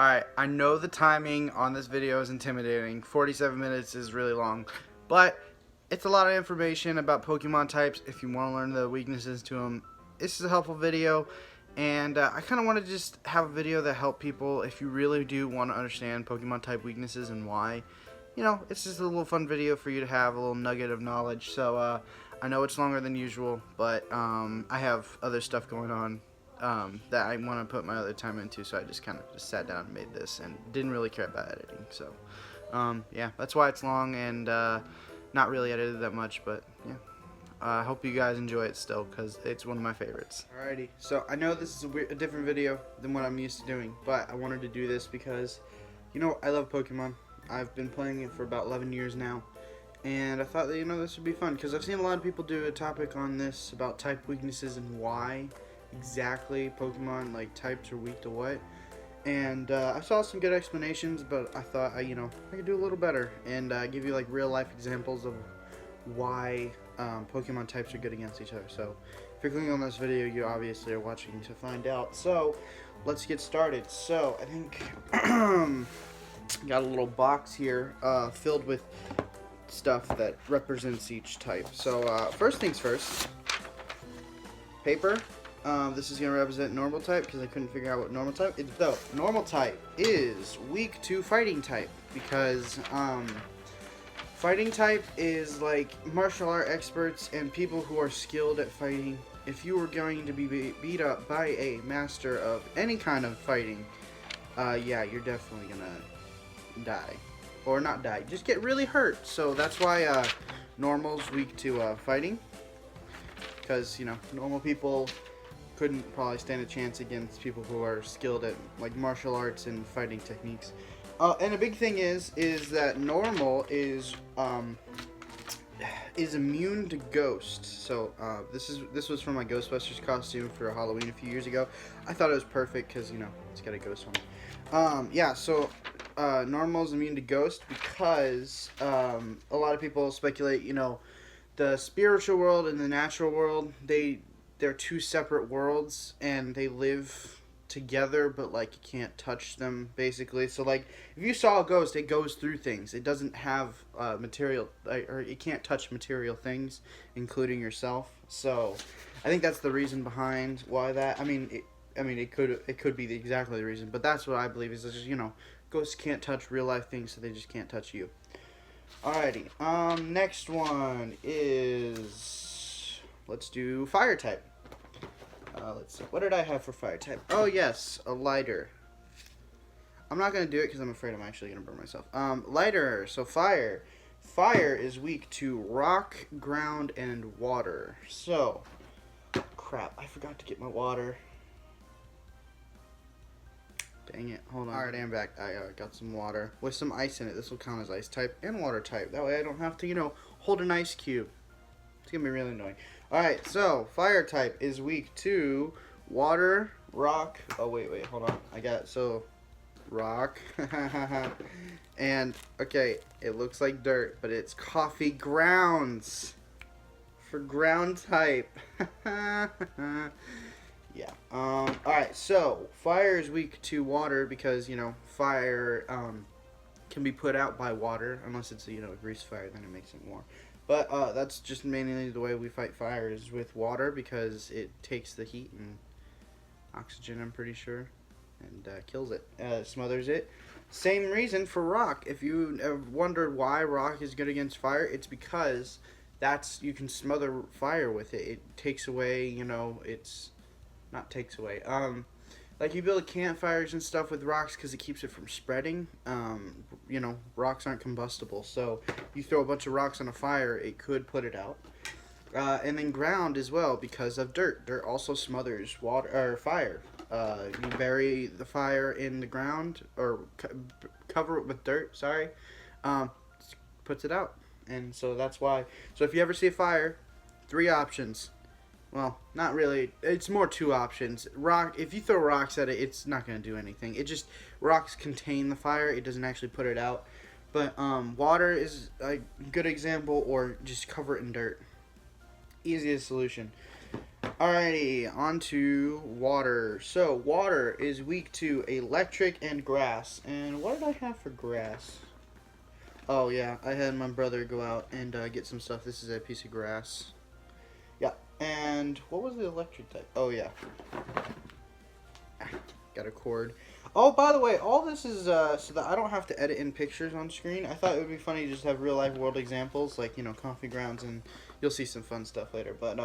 Alright, I know the timing on this video is intimidating. 47 minutes is really long, but it's a lot of information about Pokemon types if you want to learn the weaknesses to them. This is a helpful video, and I kind of want to just have a video that help people if you really do want to understand Pokemon type weaknesses and why. You know, it's just a little fun video for you to have, a little nugget of knowledge. So I know it's longer than usual, but I have other stuff going on that I want to put my other time into, so I just kind of just sat down and made this and didn't really care about editing. So yeah, that's why it's long and not really edited that much, but yeah. I hope you guys enjoy it still, because it's one of my favorites. Alrighty, so I know this is a different video than what I'm used to doing, but I wanted to do this because, you know, I love Pokemon. I've been playing it for about 11 years now, and I thought that, you know, this would be fun, because I've seen a lot of people do a topic on this about type weaknesses and why exactly Pokemon like types are weak to what, and I saw some good explanations, but I thought I could do a little better and give you like real life examples of why Pokemon types are good against each other. So if you're clicking on this video, you obviously are watching to find out. So let's get started. So I think got a little box here filled with stuff that represents each type. So first things first, paper. This is going to represent normal type because I couldn't figure out what normal type is. Though normal type is weak to fighting type because fighting type is like martial art experts and people who are skilled at fighting. If you were going to be beat up by a master of any kind of fighting, yeah, you're definitely gonna die, or not die, just get really hurt. So that's why normal's weak to fighting, because you know normal people couldn't probably stand a chance against people who are skilled at like martial arts and fighting techniques. And a big thing is that normal is immune to ghosts. So this was from my Ghostbusters costume for Halloween a few years ago. I thought it was perfect because you know it's got a ghost on it. Yeah, so normal is immune to ghost because a lot of people speculate, you know, the spiritual world and the natural world, they're two separate worlds and they live together, but like you can't touch them basically. So like if you saw a ghost, it goes through things. It doesn't have material, or it can't touch material things, including yourself. So I think that's the reason behind why that. I mean it could be exactly the reason, but that's what I believe is just, you know, ghosts can't touch real life things, so they just can't touch you. Alrighty. Next one is, let's do fire type. Let's see. What did I have for fire type? Oh, yes, a lighter. I'm not going to do it because I'm afraid I'm actually going to burn myself. Lighter. So fire. Fire is weak to rock, ground, and water. So, crap. I forgot to get my water. Dang it. Hold on. Alright, I'm back. I got some water with some ice in it. This will count as ice type and water type. That way I don't have to, you know, hold an ice cube. It's going to be really annoying. Alright, so fire type is weak to water, rock. Oh, wait, hold on. Rock. And, okay, it looks like dirt, but it's coffee grounds for ground type. Yeah. Alright, so fire is weak to water because, you know, fire can be put out by water, unless it's, you know, a grease fire, then it makes it more. But that's just mainly the way we fight fire is with water, because it takes the heat and oxygen, I'm pretty sure, and kills it, smothers it. Same reason for rock. If you have wondered why rock is good against fire, it's because you can smother fire with it. It takes away, you know, like you build campfires and stuff with rocks because it keeps it from spreading. You know, rocks aren't combustible, so you throw a bunch of rocks on a fire, it could put it out. And then ground as well because of dirt. Dirt also smothers water or fire. You bury the fire in the ground or cover it with dirt. Sorry, puts it out, and so that's why. So if you ever see a fire, 3 options. Well, not really. It's more 2 options. Rock. If you throw rocks at it, it's not going to do anything. Rocks contain the fire. It doesn't actually put it out. But water is a good example, or just cover it in dirt. Easiest solution. Alrighty, on to water. So, water is weak to electric and grass. And what did I have for grass? Oh, yeah, I had my brother go out and get some stuff. This is a piece of grass. Yeah, and what was the electric type? Oh, yeah. Got a cord. Oh, by the way, all this is so that I don't have to edit in pictures on screen. I thought it would be funny to just have real life world examples, like, you know, coffee grounds, and you'll see some fun stuff later. But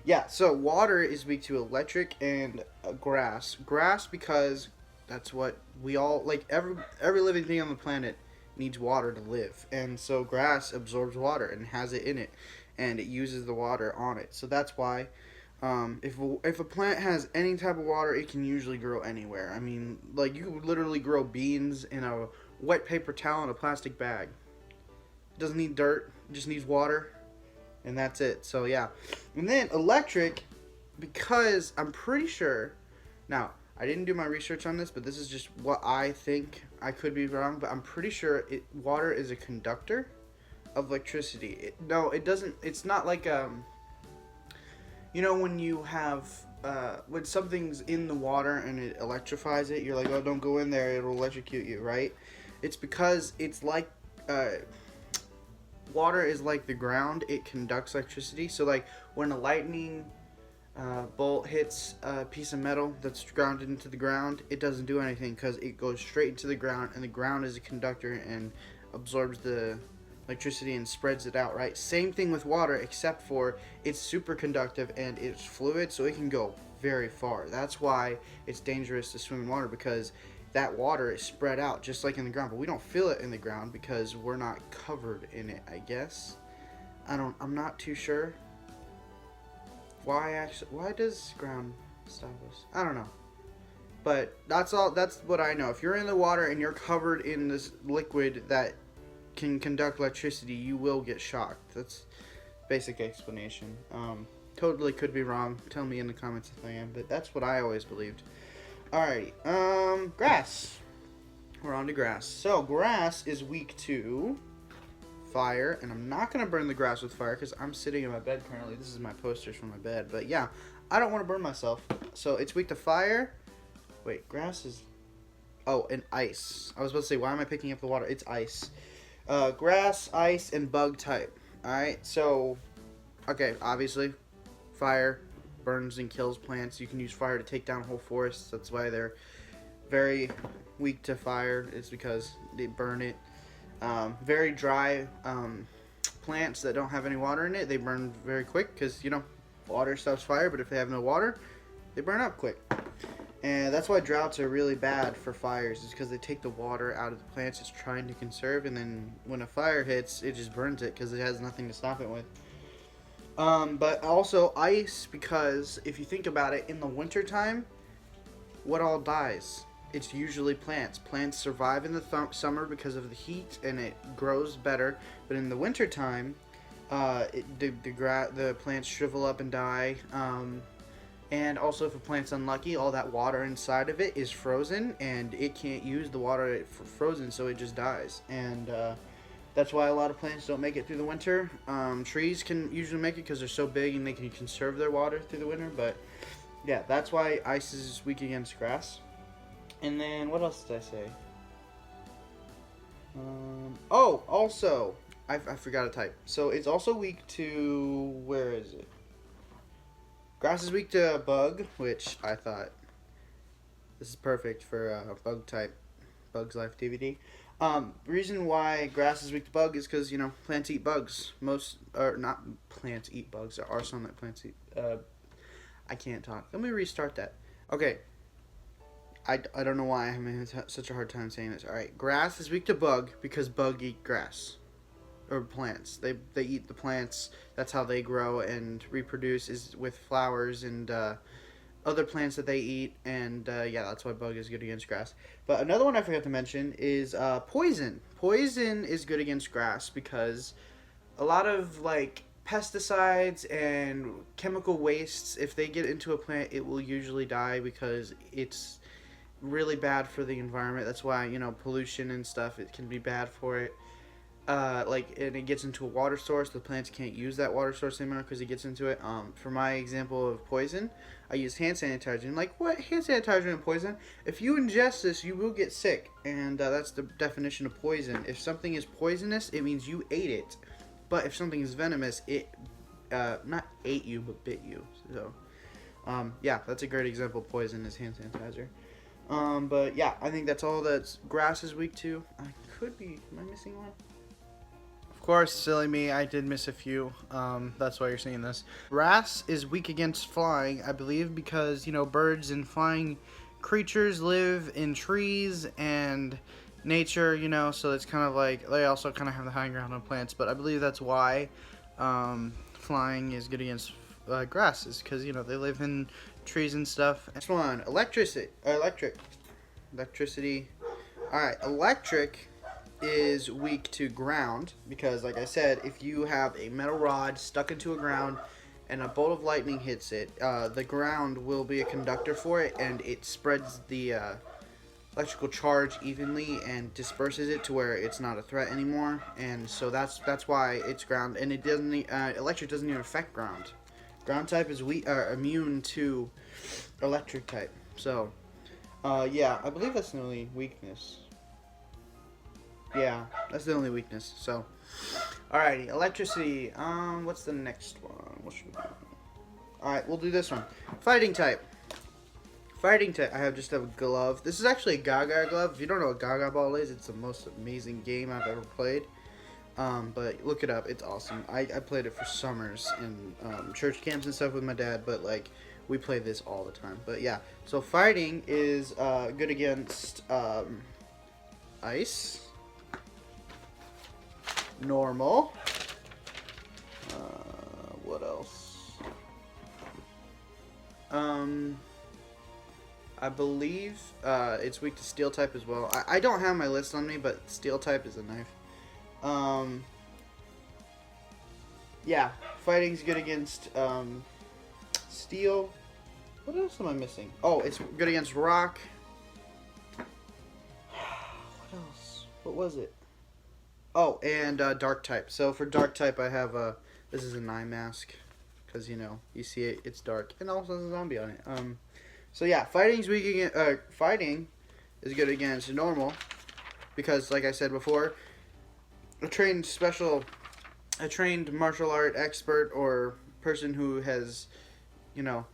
yeah, so water is weak to electric and grass. Grass because that's what we all like. Every living thing on the planet needs water to live, and so grass absorbs water and has it in it, and it uses the water on it. So that's why. If a plant has any type of water, it can usually grow anywhere. I mean, like, you could literally grow beans in a wet paper towel in a plastic bag. It doesn't need dirt, it just needs water, and that's it. So, yeah. And then electric, because I'm pretty sure, now, I didn't do my research on this, but this is just what I think. I could be wrong, but I'm pretty sure water is a conductor of electricity. No, it doesn't, it's not like, you know, when you have, when something's in the water and it electrifies it, you're like, oh, don't go in there, it'll electrocute you, right? It's because it's like, water is like the ground, it conducts electricity. So, like, when a lightning bolt hits a piece of metal that's grounded into the ground, it doesn't do anything because it goes straight into the ground, and the ground is a conductor and absorbs the electricity and spreads it out, right? Same thing with water, except for it's super conductive and it's fluid, so it can go very far. That's why it's dangerous to swim in water, because that water is spread out just like in the ground, but we don't feel it in the ground because we're not covered in it, I guess. I'm not too sure. Why does ground stop us? I don't know. But that's what I know. If you're in the water and you're covered in this liquid that can conduct electricity, you will get shocked. That's basic explanation. Totally could be wrong. Tell me in the comments if I am, but that's what I always believed. Alrighty, grass. We're on to grass. So grass is weak to fire, and I'm not gonna burn the grass with fire because I'm sitting in my bed currently. This is my posters from my bed, but yeah, I don't want to burn myself. So it's weak to fire. Wait, grass is, oh, and ice. I was about to say, why am I picking up the water? It's ice. Grass, ice, and bug type. Alright, so, okay, obviously, fire burns and kills plants. You can use fire to take down whole forests. That's why they're very weak to fire. It's because they burn it. Very dry plants that don't have any water in it, they burn very quick because, you know, water stops fire, but if they have no water, they burn up quick. And that's why droughts are really bad for fires, is because they take the water out of the plants it's trying to conserve, and then when a fire hits, it just burns it because it has nothing to stop it with. But also ice, because if you think about it, in the wintertime, what all dies? It's usually plants. Plants survive in the summer because of the heat, and it grows better. But in the wintertime, the plants shrivel up and die. And also, if a plant's unlucky, all that water inside of it is frozen, and it can't use the water frozen, so it just dies. And that's why a lot of plants don't make it through the winter. Trees can usually make it because they're so big and they can conserve their water through the winter. But yeah, that's why ice is weak against grass. And then what else did I say? Oh, also, I forgot a type. So it's also weak to, where is it? Grass is weak to bug, which I thought this is perfect for bug type, Bugs Life DVD. Reason why grass is weak to bug is because, you know, plants eat bugs. Not plants eat bugs. There are some that plants eat. I can't talk. Let me restart that. Okay. I don't know why I'm having such a hard time saying this. Alright, grass is weak to bug because bug eat grass. Or plants. They eat the plants. That's how they grow and reproduce, is with flowers and other plants that they eat. And yeah, that's why bug is good against grass. But another one I forgot to mention is poison. Poison is good against grass because a lot of, like, pesticides and chemical wastes, if they get into a plant, it will usually die because it's really bad for the environment. That's why, you know, pollution and stuff, it can be bad for it. and it gets into a water source, the plants can't use that water source anymore because it gets into it. For my example of poison, I use hand sanitizer. And like, what? Hand sanitizer and poison? If you ingest this, you will get sick, and that's the definition of poison. If something is poisonous, it means you ate it. But if something is venomous, it not ate you, but bit you. So, yeah, that's a great example of poison is hand sanitizer. But yeah, I think that's all that grass is weak to. I could be, am I missing one? Of course, silly me, I did miss a few. That's why you're seeing this. Grass is weak against flying, I believe, because, you know, birds and flying creatures live in trees and nature, you know, so it's kind of like, they also kind of have the high ground on plants, but I believe that's why flying is good against grasses, because, you know, they live in trees and stuff. Next one, electricity. Alright, electric is weak to ground because, like I said, if you have a metal rod stuck into a ground and a bolt of lightning hits it, the ground will be a conductor for it, and it spreads the electrical charge evenly and disperses it to where it's not a threat anymore. And so that's why it's ground, and it doesn't electric doesn't even affect ground. Ground type is immune to electric type. So yeah, I believe that's the only weakness. Yeah, that's the only weakness. So, alrighty, electricity. What's the next one? What should we do? Alright, we'll do this one. Fighting type. Fighting type. I have just a glove. This is actually a Gaga glove. If you don't know what Gaga Ball is, it's the most amazing game I've ever played. But look it up. It's awesome. I played it for summers in church camps and stuff with my dad. But like, we play this all the time. But yeah, so fighting is good against ice. Normal. What else? I believe it's weak to steel type as well. I don't have my list on me, but steel type is a knife. Yeah, fighting's good against steel. What else am I missing? Oh, it's good against rock. What else? What was it? Oh, and dark type. So for dark type, I have this is an eye mask, because, you know, you see it, it's dark, and also there's a zombie on it. So yeah, fighting's weak against, fighting is good against normal, because like I said before, a trained martial art expert or person who has, you know,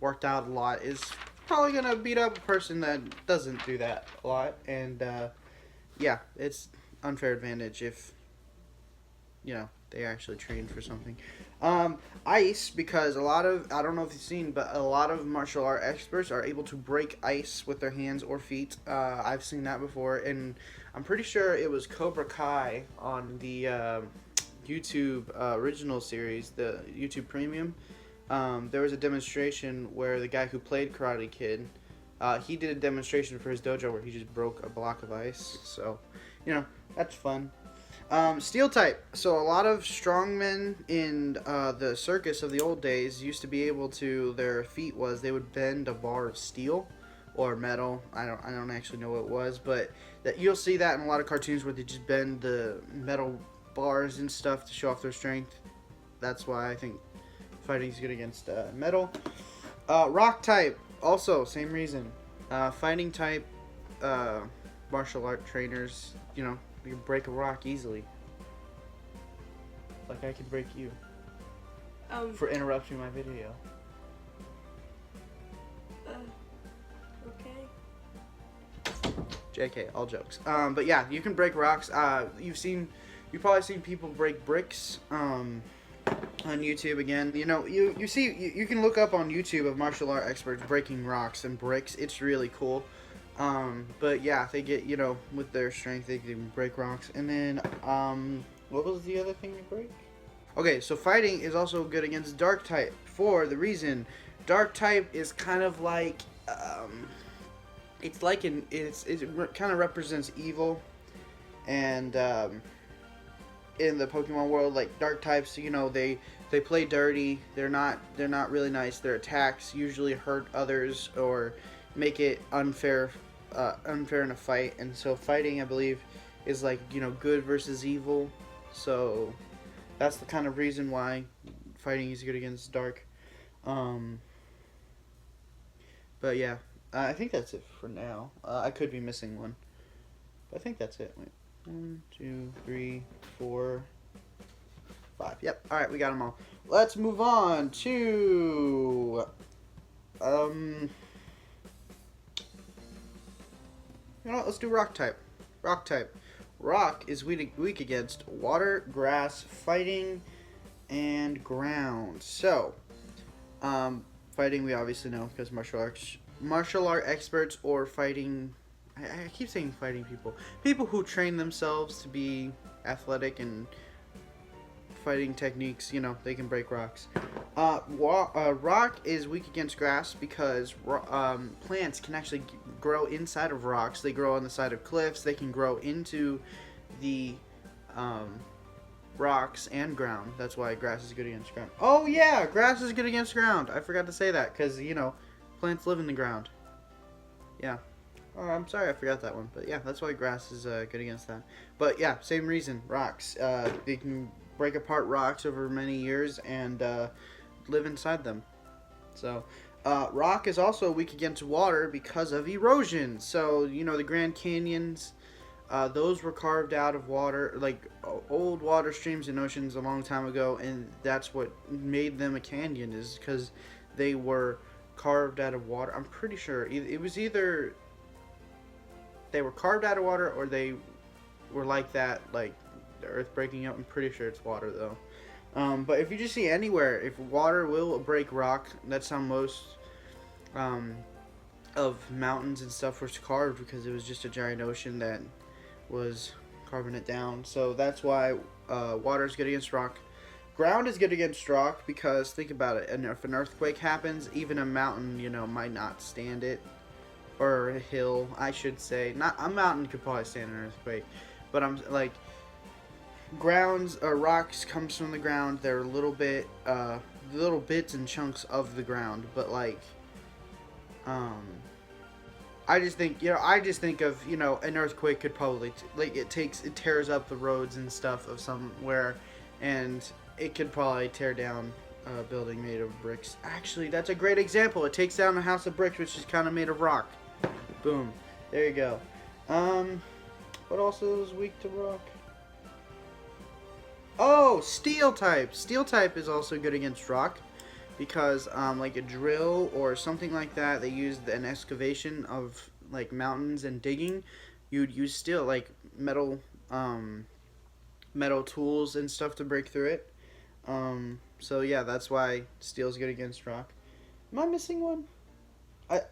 worked out a lot is probably gonna beat up a person that doesn't do that a lot, and yeah, it's unfair advantage if, you know, they actually trained for something. Ice, because a lot of, I don't know if you've seen, but a lot of martial art experts are able to break ice with their hands or feet. I've seen that before, and I'm pretty sure it was Cobra Kai on the YouTube original series, the YouTube Premium. There was a demonstration where the guy who played Karate Kid, he did a demonstration for his dojo where he just broke a block of ice. So, you know, that's fun. Steel type. So a lot of strongmen in the circus of the old days used to be able to, their feat was they would bend a bar of steel or metal. I don't actually know what it was, but that you'll see that in a lot of cartoons where they just bend the metal bars and stuff to show off their strength. That's why I think fighting's good against metal. Rock type, also same reason. Fighting type, martial art trainers, you know, you can break a rock easily. Like I could break you. For interrupting my video. Okay. JK, all jokes. But yeah, you can break rocks. You've probably seen people break bricks. On YouTube again. You know, you see, you can look up on YouTube of martial art experts breaking rocks and bricks. It's really cool. But yeah, they get, you know, with their strength, they can break rocks. And then, what was the other thing they break? Okay, so fighting is also good against dark type for the reason dark type is kind of like, it's like it kind of represents evil, and in the Pokemon world, like dark types, you know, they play dirty. They're not really nice. Their attacks usually hurt others or make it unfair in a fight. And so fighting, I believe, is like, you know, good versus evil. So that's the kind of reason why fighting is good against dark. Um, but yeah, I think that's it for now. I could be missing one, but I think that's it. Wait, 1, 2, 3, 4, 5. Yep. All right, we got them all. Let's move on to you know what, let's do rock type. Rock type. Rock is weak against water, grass, fighting, and ground. So, fighting we obviously know because martial art experts or fighting. I keep saying fighting people. People who train themselves to be athletic and fighting techniques. You know, they can break rocks. Rock is weak against grass because plants can actually grow inside of rocks. They grow on the side of cliffs. They can grow into the rocks and ground. That's why grass is good against ground. Oh yeah, grass is good against ground. I forgot to say that because, you know, plants live in the ground. Yeah. Oh, I'm sorry I forgot that one. But yeah, that's why grass is good against that. But yeah, same reason. Rocks. They can break apart rocks over many years and live inside them. So, rock is also weak against water because of erosion. So, you know, the Grand Canyons, those were carved out of water, like old water streams and oceans a long time ago, and that's what made them a canyon, is because they were carved out of water. I'm pretty sure it was either they were carved out of water or they were like that, like the earth breaking up. I'm pretty sure it's water though. But if you just see anywhere, if water will break rock, that's how most of mountains and stuff was carved, because it was just a giant ocean that was carving it down. So that's why water is good against rock. Ground is good against rock because, think about it, and if an earthquake happens, even a mountain, you know, might not stand it. Or a hill, I should say. Not a mountain could probably stand an earthquake, but I'm like, grounds or rocks comes from the ground. They're little bits and chunks of the ground, but like, I just think of, you know, an earthquake could probably it tears up the roads and stuff of somewhere, and it could probably tear down a building made of bricks. Actually, that's a great example. It takes down a house of bricks, which is kind of made of rock. Boom. There you go. What else is weak to rock? Oh, steel type. Steel type is also good against rock because, like a drill or something like that, they used an excavation of like mountains and digging. You'd use steel, like metal tools and stuff to break through it. So yeah, that's why steel's good against rock. Am I missing one?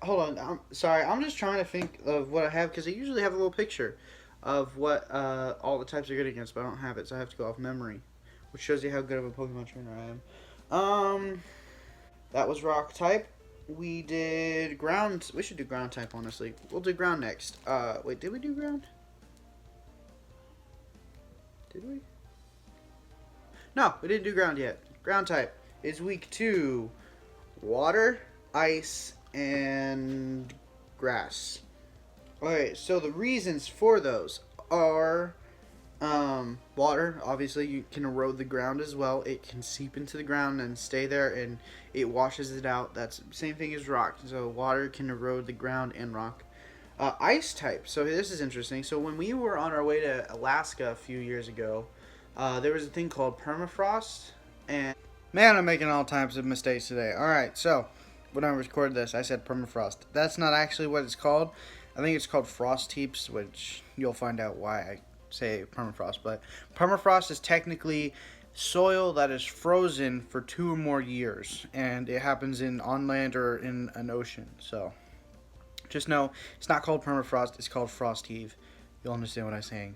Hold on. I'm sorry. I'm just trying to think of what I have, because I usually have a little picture of what all the types are good against, but I don't have it, so I have to go off memory, which shows you how good of a Pokemon trainer I am. That was rock type. We did ground. We should do ground type, honestly. We'll do ground next. Wait, did we do ground? Did we? No, we didn't do ground yet. Ground type is weak to water, ice, and grass. Okay, so the reasons for those are water. Obviously, you can erode the ground as well. It can seep into the ground and stay there, and it washes it out. That's the same thing as rock. So water can erode the ground and rock. Ice type. So this is interesting. So when we were on our way to Alaska a few years ago, there was a thing called permafrost, and man, I'm making all types of mistakes today. All right, so when I recorded this, I said permafrost. That's not actually what it's called. I think it's called frost heaps, which you'll find out why I say permafrost. But permafrost is technically soil that is frozen for 2 or more years, and it happens on land or in an ocean. So just know it's not called permafrost. It's called frost heave. You'll understand what I'm saying.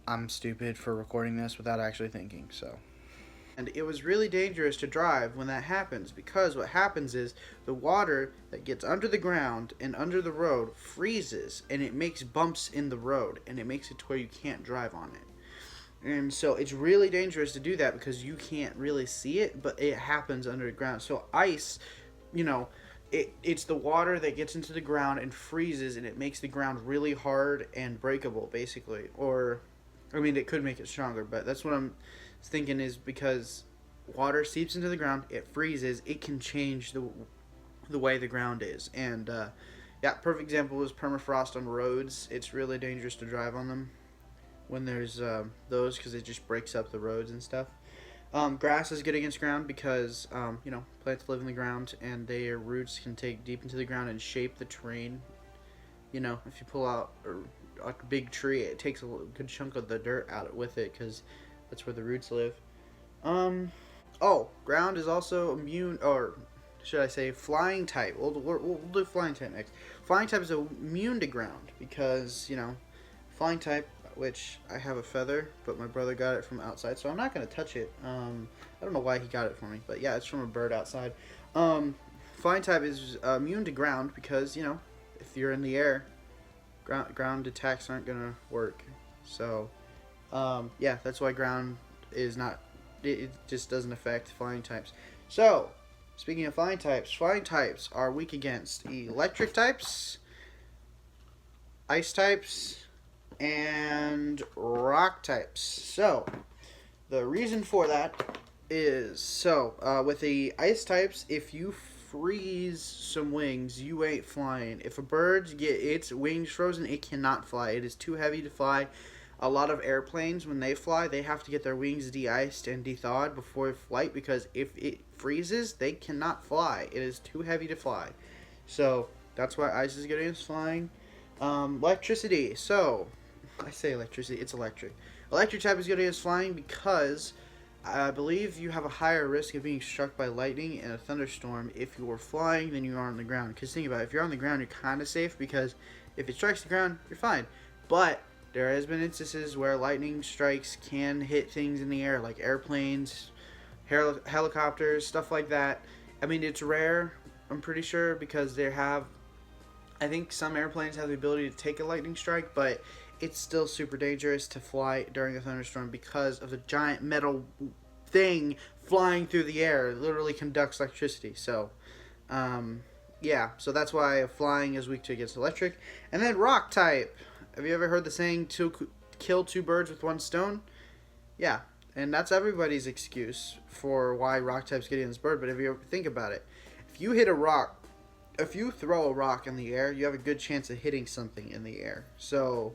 I'm stupid for recording this without actually thinking. So. And it was really dangerous to drive when that happens, because what happens is the water that gets under the ground and under the road freezes, and it makes bumps in the road, and it makes it to where you can't drive on it. And so it's really dangerous to do that because you can't really see it, but it happens under the ground. So ice, you know, it's the water that gets into the ground and freezes, and it makes the ground really hard and breakable, basically. Or, I mean, it could make it stronger, but that's what I'm thinking, is because water seeps into the ground, it freezes, it can change the way the ground is. And yeah, perfect example is permafrost on roads. It's really dangerous to drive on them when there's those, because it just breaks up the roads and stuff. Grass is good against ground because plants live in the ground and their roots can take deep into the ground and shape the terrain. If you pull out a big tree, it takes a good chunk of the dirt out with it because that's where the roots live. Ground is also immune, or should I say flying type. We'll do flying type next. Flying type is immune to ground because, flying type, which I have a feather, but my brother got it from outside, so I'm not going to touch it. I don't know why he got it for me, but yeah, it's from a bird outside. Flying type is immune to ground because, if you're in the air, ground attacks aren't going to work. So, yeah, that's why ground is not, it just doesn't affect flying types. So, speaking of flying types are weak against electric types, ice types, and rock types. So, the reason for that is, with the ice types, if you freeze some wings, you ain't flying. If a bird get its wings frozen, it cannot fly. It is too heavy to fly. A lot of airplanes, when they fly, they have to get their wings de-iced and de-thawed before flight, because if it freezes, they cannot fly. It is too heavy to fly. So, that's why ice is good against flying. Electricity. So, I say electricity, it's electric. Electric type is good against flying because I believe you have a higher risk of being struck by lightning and a thunderstorm if you are flying than you are on the ground. Because think about it, if you're on the ground, you're kind of safe because if it strikes the ground, you're fine. But there has been instances where lightning strikes can hit things in the air, like airplanes, helicopters, stuff like that. I mean, it's rare, I'm pretty sure, because I think some airplanes have the ability to take a lightning strike, but it's still super dangerous to fly during a thunderstorm because of the giant metal thing flying through the air. It literally conducts electricity. So, yeah. So that's why flying is weak to against electric. And then rock type. Have you ever heard the saying, to kill two birds with one stone? Yeah. And that's everybody's excuse for why rock types get against bird. But if you ever think about it, if you throw a rock in the air, you have a good chance of hitting something in the air. So,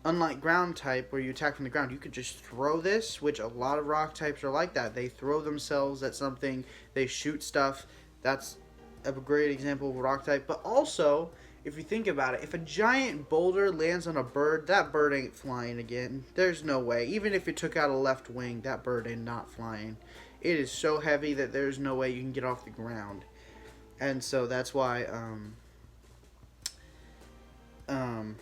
unlike ground type, where you attack from the ground, you could just throw this, which a lot of rock types are like that. They throw themselves at something, they shoot stuff. That's a great example of rock type. But also, if you think about it, if a giant boulder lands on a bird, that bird ain't flying again. There's no way. Even if it took out a left wing, that bird ain't not flying. It is so heavy that there's no way you can get off the ground. And so that's why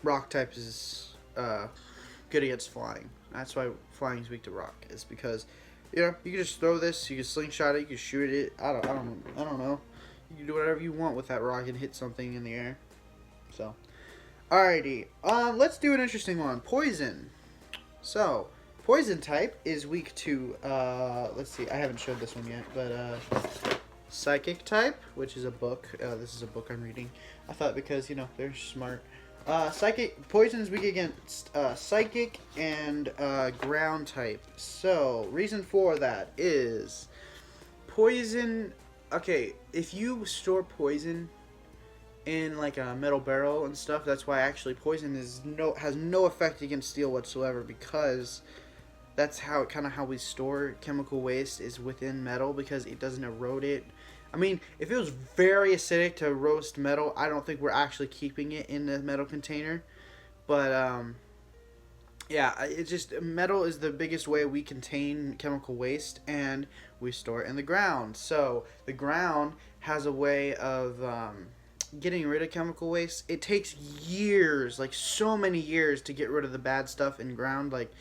rock type is good against flying. That's why flying is weak to rock. Is because you can just throw this, you can slingshot it, you can shoot it. I don't know. You can do whatever you want with that rock and hit something in the air. So, alrighty. Let's do an interesting one. Poison. So, poison type is weak to let's see. I haven't showed this one yet, but psychic type, which is a book. This is a book I'm reading. I thought because they're smart. Psychic poison is weak against psychic and ground type. So reason for that is poison. Okay, if you store poison in like a metal barrel and stuff, that's why actually poison has no effect against steel whatsoever, because that's how we store chemical waste is within metal, because it doesn't erode it. I mean, if it was very acidic to roast metal, I don't think we're actually keeping it in the metal container. But, yeah, it's just, metal is the biggest way we contain chemical waste, and we store it in the ground. So, the ground has a way of getting rid of chemical waste. It takes years, like so many years, to get rid of the bad stuff in ground, like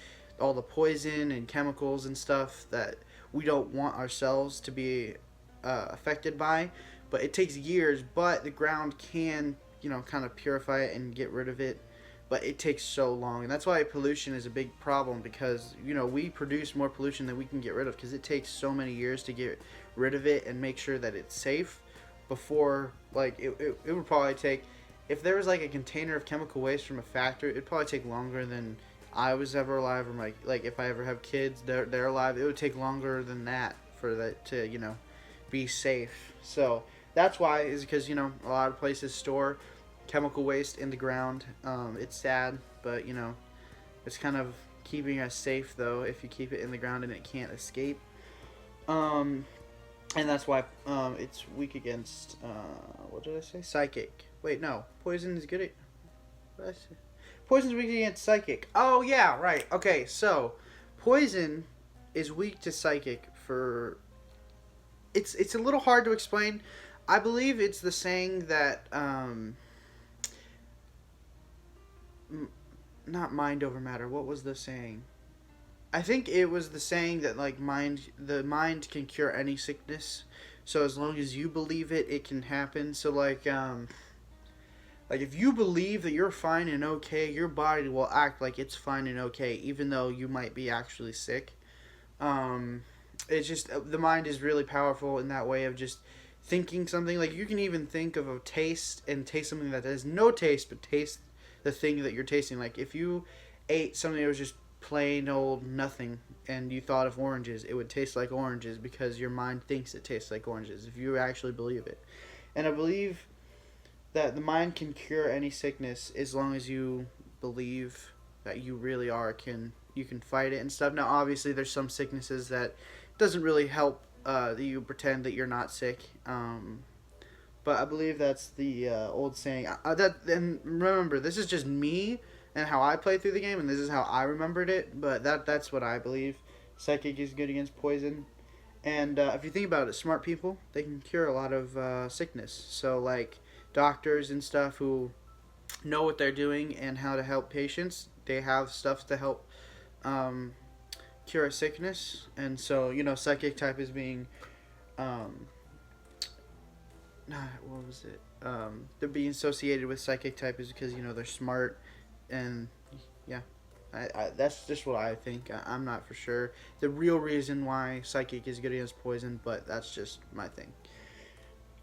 all the poison and chemicals and stuff that we don't want ourselves to be affected by. But it takes years, but the ground can kind of purify it and get rid of it, but it takes so long. And that's why pollution is a big problem, because we produce more pollution than we can get rid of, because it takes so many years to get rid of it and make sure that it's safe. before, like, it would probably take, if there was like a container of chemical waste from a factory, it'd probably take longer than I was ever alive, or like if I ever have kids, they're alive, it would take longer than that for that to, be safe. So that's why, is because, a lot of places store chemical waste in the ground. It's sad, but, it's kind of keeping us safe, though, if you keep it in the ground and it can't escape. Um, and that's why it's weak against, what did I say? Psychic. Wait, no. Poison is good at... What did I say? Poison's weak against psychic. Oh, yeah, right. Okay, so poison is weak to psychic for... It's a little hard to explain. I believe it's the saying that... not mind over matter. What was the saying? I think it was the saying that, like, the mind can cure any sickness. So as long as you believe it, it can happen. So like if you believe that you're fine and okay, your body will act like it's fine and okay, even though you might be actually sick. It's just, the mind is really powerful in that way of just thinking something. Like, you can even think of a taste and taste something that has no taste, but taste the thing that you're tasting. Like, if you ate something that was just plain old nothing and you thought of oranges, it would taste like oranges because your mind thinks it tastes like oranges if you actually believe it. And I believe that the mind can cure any sickness as long as you believe that you really you can fight it and stuff. Now obviously there's some sicknesses that doesn't really help that you pretend that you're not sick. But I believe that's the old saying. And remember, this is just me and how I played through the game, and this is how I remembered it. But that's what I believe. Psychic is good against poison. And if you think about it, smart people, they can cure a lot of sickness. So, like, doctors and stuff who know what they're doing and how to help patients, they have stuff to help cure a sickness. And so, psychic type is being... what was it? They're being associated with psychic type is because, they're smart. And, yeah. That's just what I think. I'm not for sure the real reason why psychic is good against poison, but that's just my thing.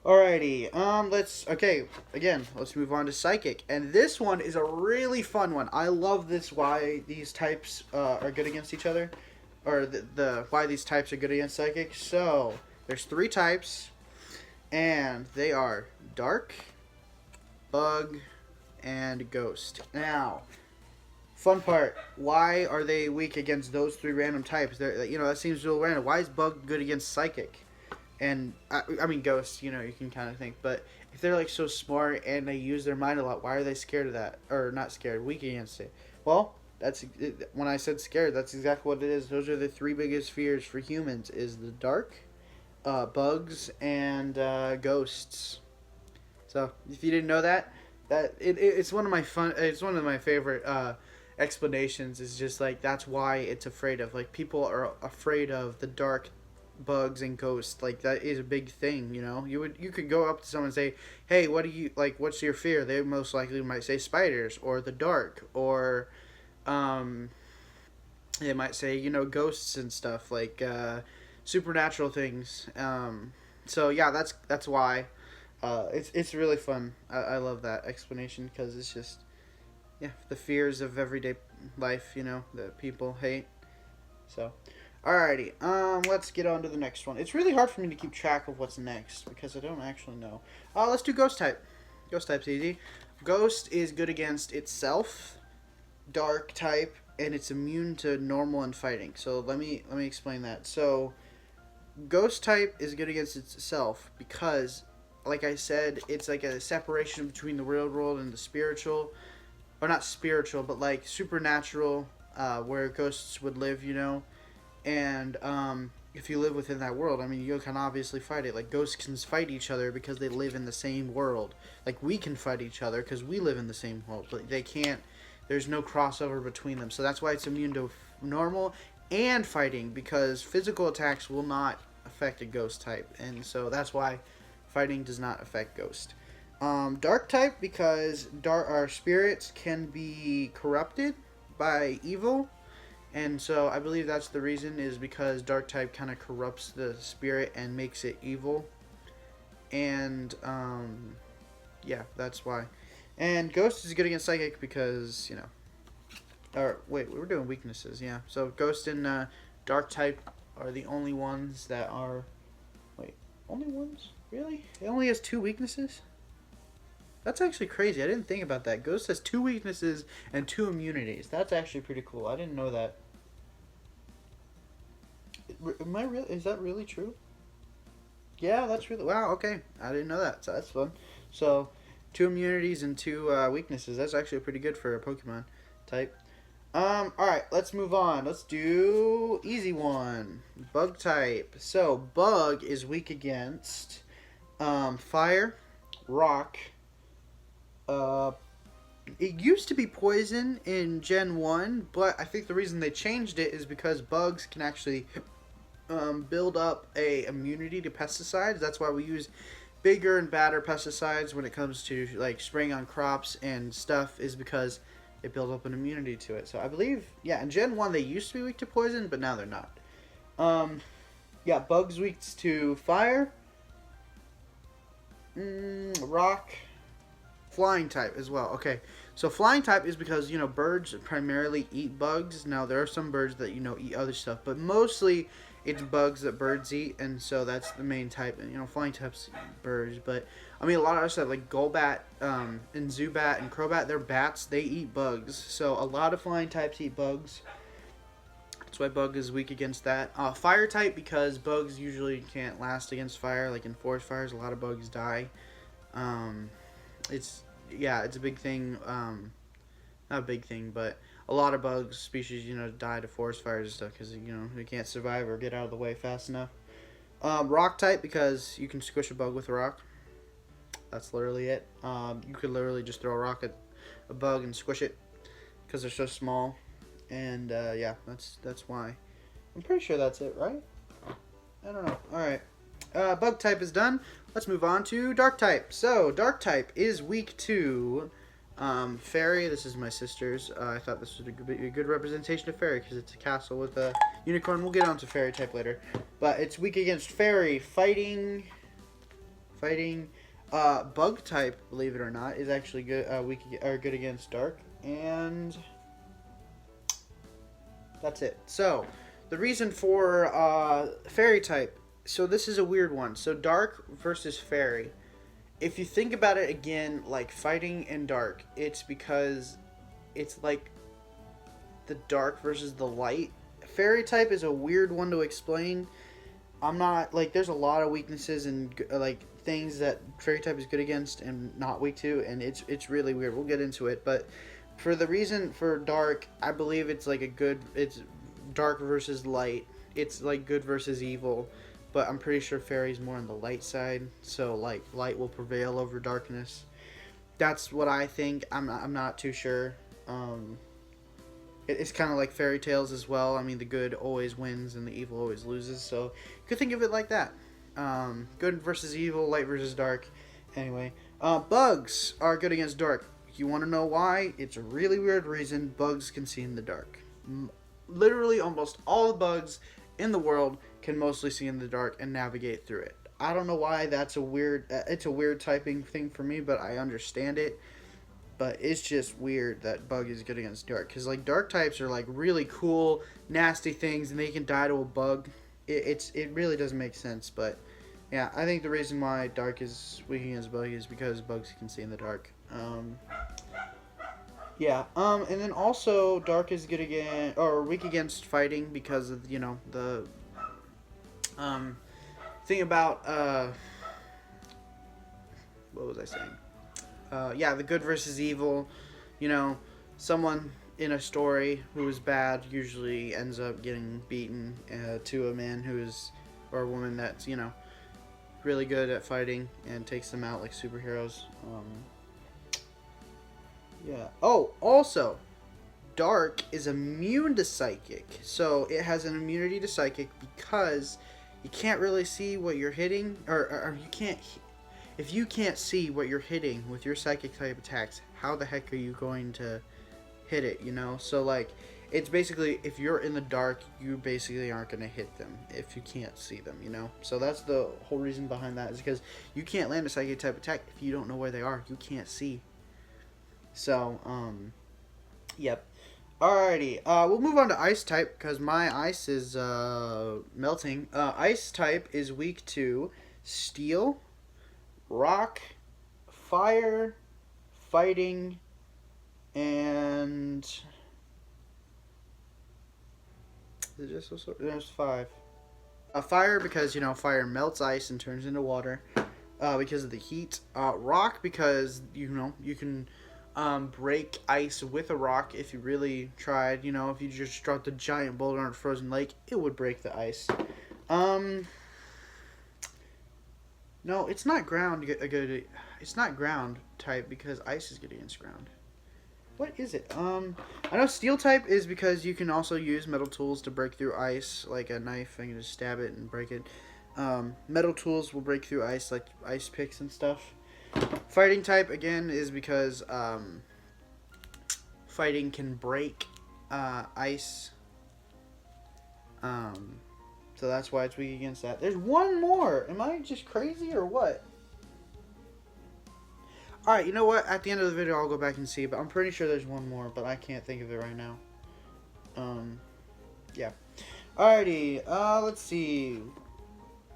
Alrighty, let's move on to psychic. And this one is a really fun one. I love this, why these types are good against each other. Or the why these types are good against psychic. So, there's 3 types. And they are dark, bug, and ghost. Now, fun part, why are they weak against those 3 random types? That seems real random. Why is bug good against psychic? And, I mean, ghost, you can kind of think. But if they're, like, so smart and they use their mind a lot, why are they scared of that? Or not scared, weak against it? Well, when I said scared, that's exactly what it is. Those are the 3 biggest fears for humans, is the dark, bugs, and ghosts. So if you didn't know that it's one of my favorite explanations. Is just like, that's why it's afraid of, like, people are afraid of the dark, bugs, and ghosts. Like, that is a big thing. You could go up to someone and say, hey, what's your fear? They most likely might say spiders or the dark, or they might say ghosts and stuff, like supernatural things. So yeah, that's why. It's really fun. I love that explanation because it's just, the fears of everyday life, that people hate. So, alrighty, let's get on to the next one. It's really hard for me to keep track of what's next because I don't actually know. Let's do ghost type. Ghost type's easy. Ghost is good against itself, dark type, and it's immune to normal and fighting. So let me explain that. So, ghost type is good against itself because, like I said, it's like a separation between the real world and the spiritual, or not spiritual, but like supernatural, where ghosts would live, and if you live within that world, I mean, you can obviously fight it. Like, ghosts can fight each other because they live in the same world. Like, we can fight each other because we live in the same world, but they can't. There's no crossover between them, so that's why it's immune to normal and fighting, because physical attacks will not affect a ghost type, and so that's why fighting does not affect ghost. Dark type, because our spirits can be corrupted by evil, and so I believe that's the reason, is because dark type kind of corrupts the spirit and makes it evil. and yeah, that's why. And Ghost is good against Psychic because, you know, or wait, we were doing weaknesses, yeah. So Ghost and Dark type are the only ones that are. Wait, only ones? Really? It only has 2 weaknesses? That's actually crazy. I didn't think about that. Ghost has 2 weaknesses and 2 immunities. That's actually pretty cool. I didn't know that. Am I really? Is that really true? Yeah, that's really. Wow. Okay, I didn't know that. So that's fun. So, 2 immunities and 2 weaknesses. That's actually pretty good for a Pokemon type. All right, let's move on. Let's do easy one. Bug type. So Bug is weak against fire, rock. It used to be poison in Gen 1, but I think the reason they changed it is because bugs can actually build up a immunity to pesticides. That's why we use bigger and badder pesticides when it comes to like spraying on crops and stuff, is because it builds up an immunity to it. So I believe, yeah, in Gen 1 they used to be weak to poison, but now they're not. Yeah, bugs weak to fire, rock, flying type as well. Okay, so flying type is because, you know, birds primarily eat bugs. Now there are some birds that, you know, eat other stuff, but mostly it's bugs that birds eat, and so that's the main type. And, you know, flying types birds, but I mean a lot of other stuff like Golbat, and Zubat and Crobat, they're bats. They eat bugs, so a lot of flying types eat bugs. That's why Bug is weak against that. Fire type, because bugs usually can't last against fire. Like in forest fires, a lot of bugs die. It's a big thing. Not a big thing, but a lot of bug species, you know, die to forest fires and stuff because, you know, they can't survive or get out of the way fast enough. Rock type, because you can squish a bug with a rock. That's literally it. You could literally just throw a rock at a bug and squish it because they're so small. And yeah, that's why. I'm pretty sure that's it, right? I don't know. All right. Bug type is done. Let's move on to Dark type. So, Dark type is weak to Fairy. This is my sister's. I thought this would be a good representation of Fairy because it's a castle with a unicorn. We'll get on to Fairy type later. But it's weak against Fairy. Fighting. Bug type, believe it or not, is actually good. Good against Dark. And that's it. So, the reason for Fairy type. So this is a weird one. So Dark versus Fairy. If you think about it again, like fighting in Dark, it's because it's like the dark versus the light. Fairy type is a weird one to explain. I'm not, like, there's a lot of weaknesses and like things that Fairy type is good against and not weak to, and it's really weird. We'll get into it, but for the reason for Dark, I believe it's like it's dark versus light. It's like good versus evil. But I'm pretty sure Fairy's more on the light side, so like light will prevail over darkness. That's what I think. I'm not too sure. It's kind of like fairy tales as well. I mean, the good always wins and the evil always loses. So you could think of it like that. Good versus evil, light versus dark. Anyway, bugs are good against dark. You want to know why? It's a really weird reason. Bugs can see in the dark. Literally almost all the bugs in the world can mostly see in the dark and navigate through it. I don't know why that's a weird. It's a weird typing thing for me, but I understand it. But it's just weird that Bug is good against Dark, because like Dark types are like really cool, nasty things, and they can die to a bug. It really doesn't make sense, but yeah, I think the reason why Dark is weak against Bug is because bugs can see in the dark. Yeah. And then also Dark is good against or weak against fighting because of, you know, the thing about what was I saying? Yeah, the good versus evil. You know, someone in a story who is bad usually ends up getting beaten to a man who is, or a woman that's, you know, really good at fighting and takes them out like superheroes. Yeah. Oh, also, Dark is immune to Psychic. So it has an immunity to Psychic because you can't really see what you're hitting, or you can't. If you can't see what you're hitting with your Psychic type attacks, how the heck are you going to hit it? You know. So like, it's basically, if you're in the dark, you basically aren't going to hit them if you can't see them, you know? So that's the whole reason behind that, is because you can't land a psychic type attack if you don't know where they are. You can't see. So, yep. Alrighty, we'll move on to ice type, because my ice is melting. Ice type is weak to steel, rock, fire, fighting, and is it just there's 5. Fire, because fire melts ice and turns into water because of the heat. Rock, because you can break ice with a rock if you really tried. If you just dropped a giant boulder on a frozen lake, it would break the ice. No, it's not ground. It's not ground type, because ice is good against ground. What is it? I know steel type is because you can also use metal tools to break through ice, like a knife. I can just stab it and break it. Metal tools will break through ice, like ice picks and stuff. Fighting type, again, is because fighting can break ice. So that's why it's weak against that. There's one more. Am I just crazy or what? Alright, you know what? At the end of the video, I'll go back and see. But I'm pretty sure there's one more, but I can't think of it right now. Yeah. Alrighty, let's see.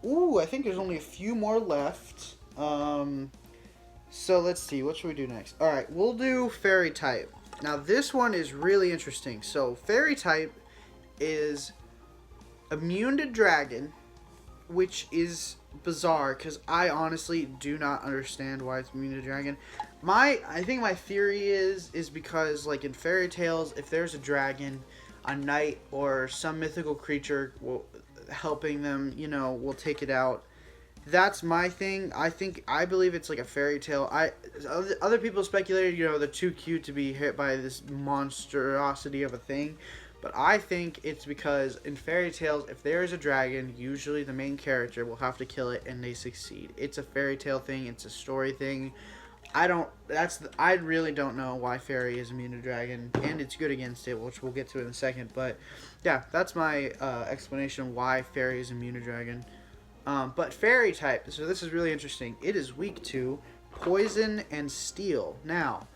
Ooh, I think there's only a few more left. So let's see. What should we do next? Alright, we'll do fairy type. Now, this one is really interesting. So, fairy type is immune to dragon, which is bizarre, because I honestly do not understand why it's immune to dragon. I think my theory is because, like, in fairy tales, if there's a dragon, a knight or some mythical creature helping them, will take it out. That's my thing. I believe it's like a fairy tale. Other people speculated, they're too cute to be hit by this monstrosity of a thing. But I think it's because in fairy tales, if there is a dragon, usually the main character will have to kill it, and they succeed. It's a fairy tale thing. It's a story thing. I really don't know why fairy is immune to dragon, and it's good against it, which we'll get to in a second. But yeah, that's my explanation why fairy is immune to dragon. But fairy type, so this is really interesting. It is weak to poison and steel. Now,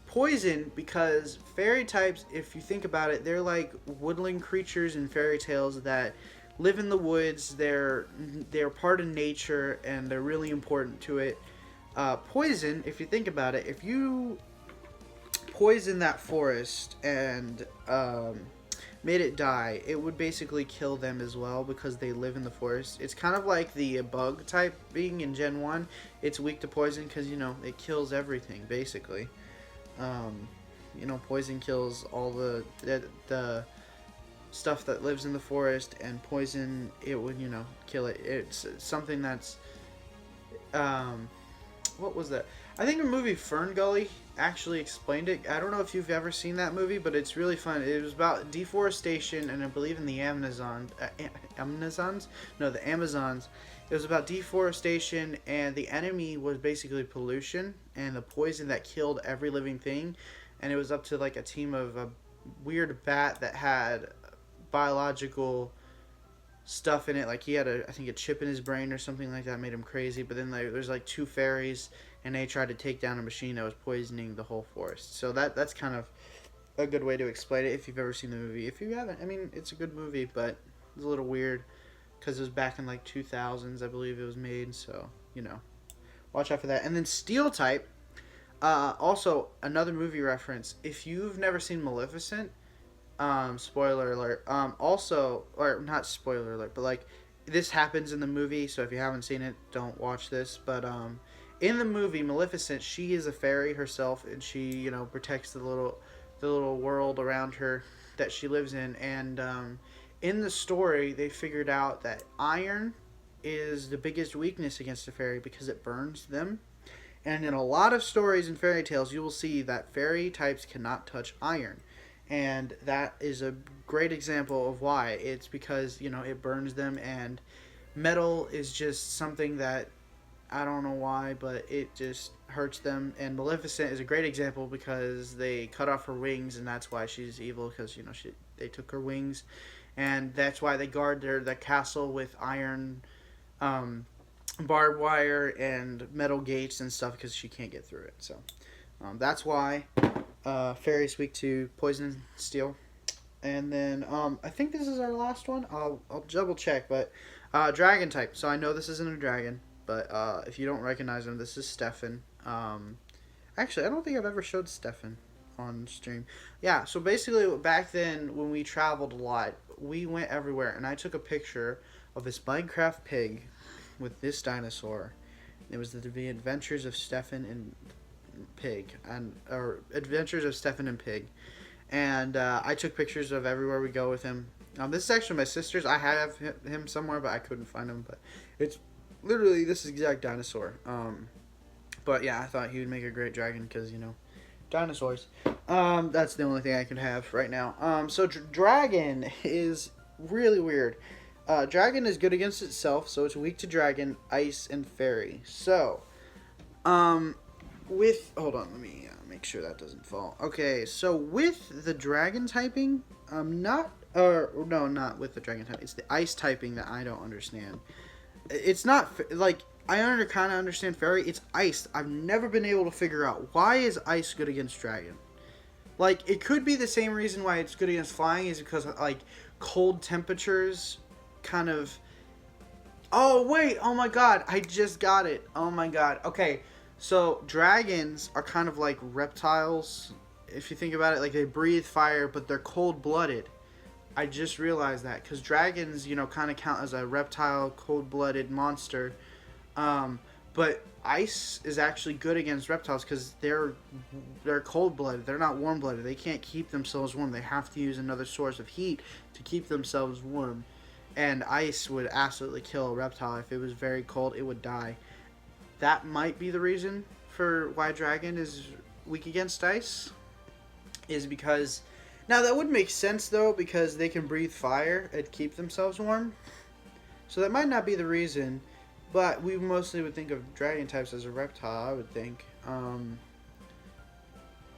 poison, because fairy types, if you think about it, they're like woodland creatures in fairy tales that live in the woods. They're part of nature, and they're really important to it. Poison, if you think about it, if you poison that forest and made it die, it would basically kill them as well, because they live in the forest. It's kind of like the bug type being in Gen 1. It's weak to poison because, it kills everything, basically. Poison kills all the stuff that lives in the forest, and poison, it would, kill it. It's something that's, what was that? I think the movie Fern Gully actually explained it. I don't know if you've ever seen that movie, but it's really fun. It was about deforestation, and I believe in the Amazons. No, the Amazons. It was about deforestation, and the enemy was basically pollution and the poison that killed every living thing. And it was up to like a team of a weird bat that had biological stuff in it. Like he had I think a chip in his brain or something like that, made him crazy. But then there's like 2 fairies, and they tried to take down a machine that was poisoning the whole forest. So that's kind of a good way to explain it if you've ever seen the movie. If you haven't, I mean, it's a good movie, but it's a little weird because it was back in like 2000s, I believe it was made. So, watch out for that. And then steel type, also another movie reference. If you've never seen Maleficent, spoiler alert, also, or not spoiler alert, but like this happens in the movie, so if you haven't seen it, don't watch this. But in the movie Maleficent, she is a fairy herself, and she protects the little world around her that she lives in. And in the story, they figured out that iron is the biggest weakness against a fairy because it burns them. And in a lot of stories and fairy tales, you will see that fairy types cannot touch iron. And that is a great example of why. It's because, it burns them, and metal is just something that I don't know why, but it just hurts them. And Maleficent is a great example because they cut off her wings, and that's why she's evil. Because they took her wings, and that's why they guard the castle with iron, barbed wire and metal gates and stuff because she can't get through it. So that's why Fairy's weak to poison and steel. And then I think this is our last one. I'll double check, but dragon type. So I know this isn't a dragon, but if you don't recognize him, this is Stefan. Actually, I don't think I've ever showed Stefan on stream. Yeah, so basically back then when we traveled a lot, we went everywhere, and I took a picture of this Minecraft pig with this dinosaur. It was the Adventures of Stefan and Pig, or Adventures of Stefan and Pig. And I took pictures of everywhere we go with him. This is actually my sister's. I have him somewhere, but I couldn't find him. But it's literally this exact dinosaur. But yeah, I thought he would make a great dragon because, dinosaurs. That's the only thing I can have right now. So dragon is really weird. Dragon is good against itself, so it's weak to dragon, ice, and fairy. So, hold on, let me make sure that doesn't fall. Okay, so with the dragon typing, not with the dragon typing. It's the ice typing that I don't understand. It's not like I kind of understand fairy. It's ice. I've never been able to figure out why is ice good against dragon. Like it could be the same reason why it's good against flying is because like cold temperatures kind of. Oh wait! Oh my god! I just got it. Oh my god. Okay. So, dragons are kind of like reptiles, if you think about it. Like, they breathe fire, but they're cold-blooded. I just realized that, because dragons, kind of count as a reptile, cold-blooded monster. But ice is actually good against reptiles, because they're cold-blooded. They're not warm-blooded. They can't keep themselves warm. They have to use another source of heat to keep themselves warm. And ice would absolutely kill a reptile. If it was very cold, it would die. That might be the reason for why dragon is weak against ice. Is because... Now, that would make sense, though, because they can breathe fire and keep themselves warm. So that might not be the reason. But we mostly would think of dragon types as a reptile, I would think.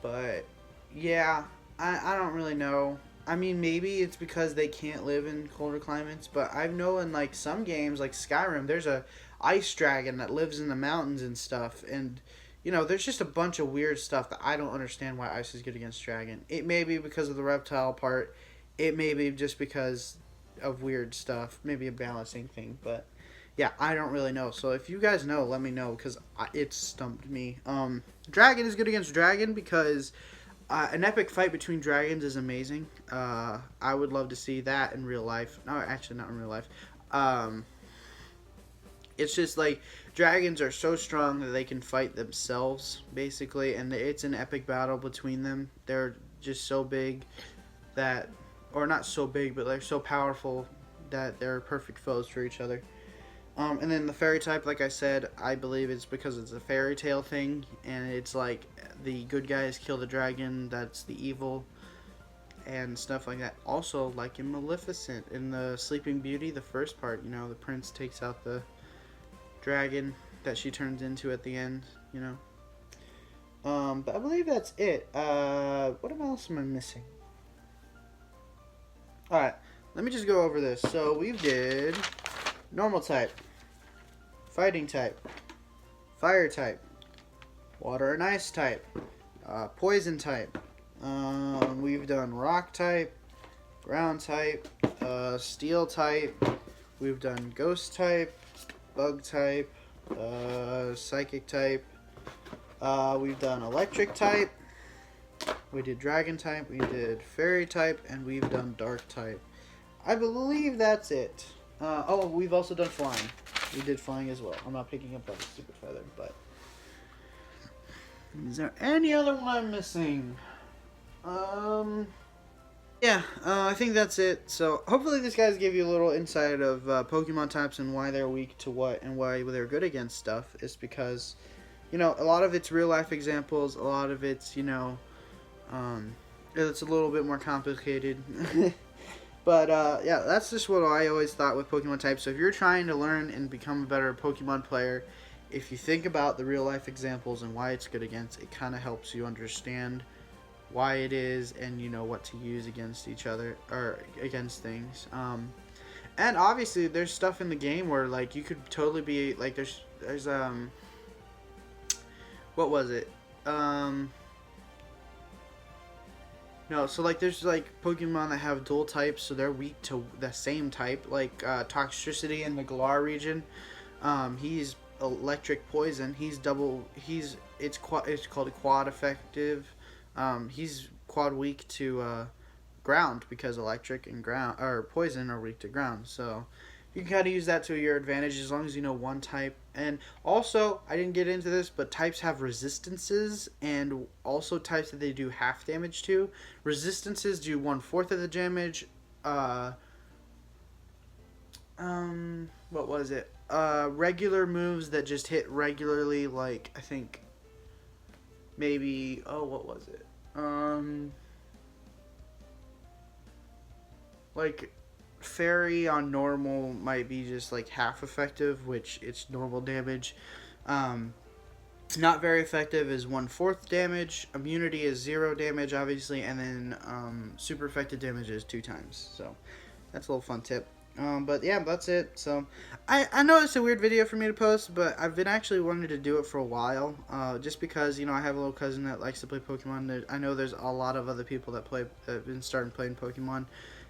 But, yeah, I don't really know. I mean, maybe it's because they can't live in colder climates. But I know in, like, some games, like Skyrim, there's a ice dragon that lives in the mountains and stuff, and there's just a bunch of weird stuff that I don't understand why ice is good against dragon. It may be because of the reptile part, it may be just because of weird stuff, maybe a balancing thing, but yeah, I don't really know. So if you guys know, let me know, because it stumped me. Dragon is good against dragon because an epic fight between dragons is amazing. I would love to see that in real life. No, actually not in real life. It's just like dragons are so strong that they can fight themselves, basically, and it's an epic battle between them. They're just so big that, or not so big, but they're so powerful that they're perfect foes for each other. And then the fairy type, like I said, I believe it's because it's a fairy tale thing, and it's like the good guys kill the dragon, that's the evil, and stuff like that. Also, like in Maleficent, in the Sleeping Beauty, the first part, the prince takes out the dragon that she turns into at the end, but I believe that's it. What else am I missing? Alright, let me just go over this. So we did normal type, fighting type, fire type, water and ice type, poison type. We've done rock type, ground type, steel type. We've done ghost type, bug type, psychic type. We've done electric type. We did dragon type. We did fairy type, and we've done dark type. I believe that's it. We've also done flying. We did flying as well. I'm not picking up that stupid feather, but is there any other one I'm missing? Yeah, I think that's it. So, hopefully this guys gave you a little insight of Pokemon types and why they're weak to what and why they're good against stuff. It's because, a lot of it's real-life examples. A lot of it's, it's a little bit more complicated. But, yeah, that's just what I always thought with Pokemon types. So, if you're trying to learn and become a better Pokemon player, if you think about the real life examples and why it's good against, it kind of helps you understand why it is, and you know what to use against each other or against things. And obviously there's stuff in the game where like you could totally be like there's what was it? No, so like there's like Pokemon that have dual types, so they're weak to the same type. Like Toxtricity in the Galar region, he's electric poison. He's double. It's called a quad effective. He's quad weak to ground because electric and ground or poison are weak to ground. So you can kind of use that to your advantage as long as you know one type. And also, I didn't get into this, but types have resistances and also types that they do half damage to. Resistances do 1/4 of the damage. What was it? Regular moves that just hit regularly, like I think maybe what was it? Like Fairy on normal might be just like half effective, which it's normal damage. Not very effective is 1/4 damage. Immunity is 0 damage, obviously, and then super effective damage is 2 times. So that's a little fun tip. But yeah, that's it. So I know it's a weird video for me to post, but I've been actually wanting to do it for a while. Just because I have a little cousin that likes to play Pokemon. I know there's a lot of other people that have been starting playing Pokemon.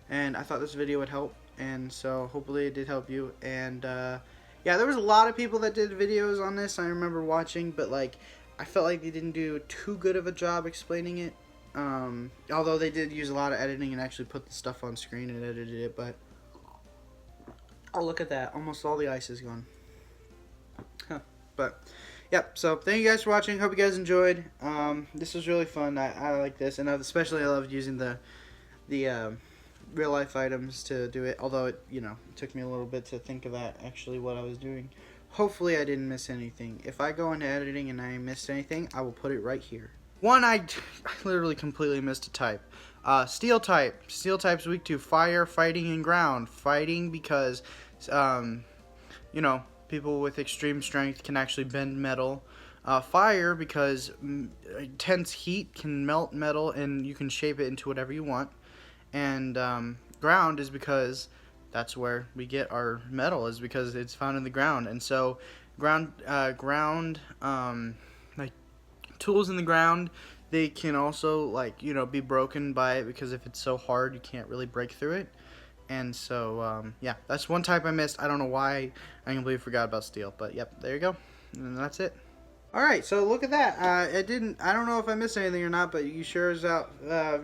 And I thought this video would help, and so hopefully it did help you. And yeah, there was a lot of people that did videos on this, I remember watching, but like I felt like they didn't do too good of a job explaining it. Although they did use a lot of editing and actually put the stuff on screen and edited it. But oh, look at that, almost all the ice is gone. But yep, so thank you guys for watching. Hope you guys enjoyed. This was really fun. I like this, and especially I loved using the real life items to do it, although it took me a little bit to think of that actually what I was doing. Hopefully I didn't miss anything. If I go into editing and I missed anything, I will put it right here. One, I literally completely missed a type. Steel type. Steel type's weak to fire, fighting, and ground. Fighting because people with extreme strength can actually bend metal. Fire because intense heat can melt metal and you can shape it into whatever you want. And ground is because that's where we get our metal, is because it's found in the ground. And so ground like tools in the ground, they can also be broken by it, because if it's so hard you can't really break through it. And so yeah, that's one type I missed. I don't know why I completely forgot about steel, but yep, there you go, and that's it. Alright, so look at that. I don't know if I missed anything or not, but you sure as out. Yeah,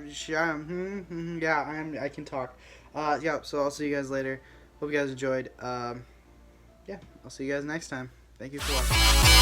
I can talk. Yeah, so I'll see you guys later. Hope you guys enjoyed. Yeah, I'll see you guys next time. Thank you for watching.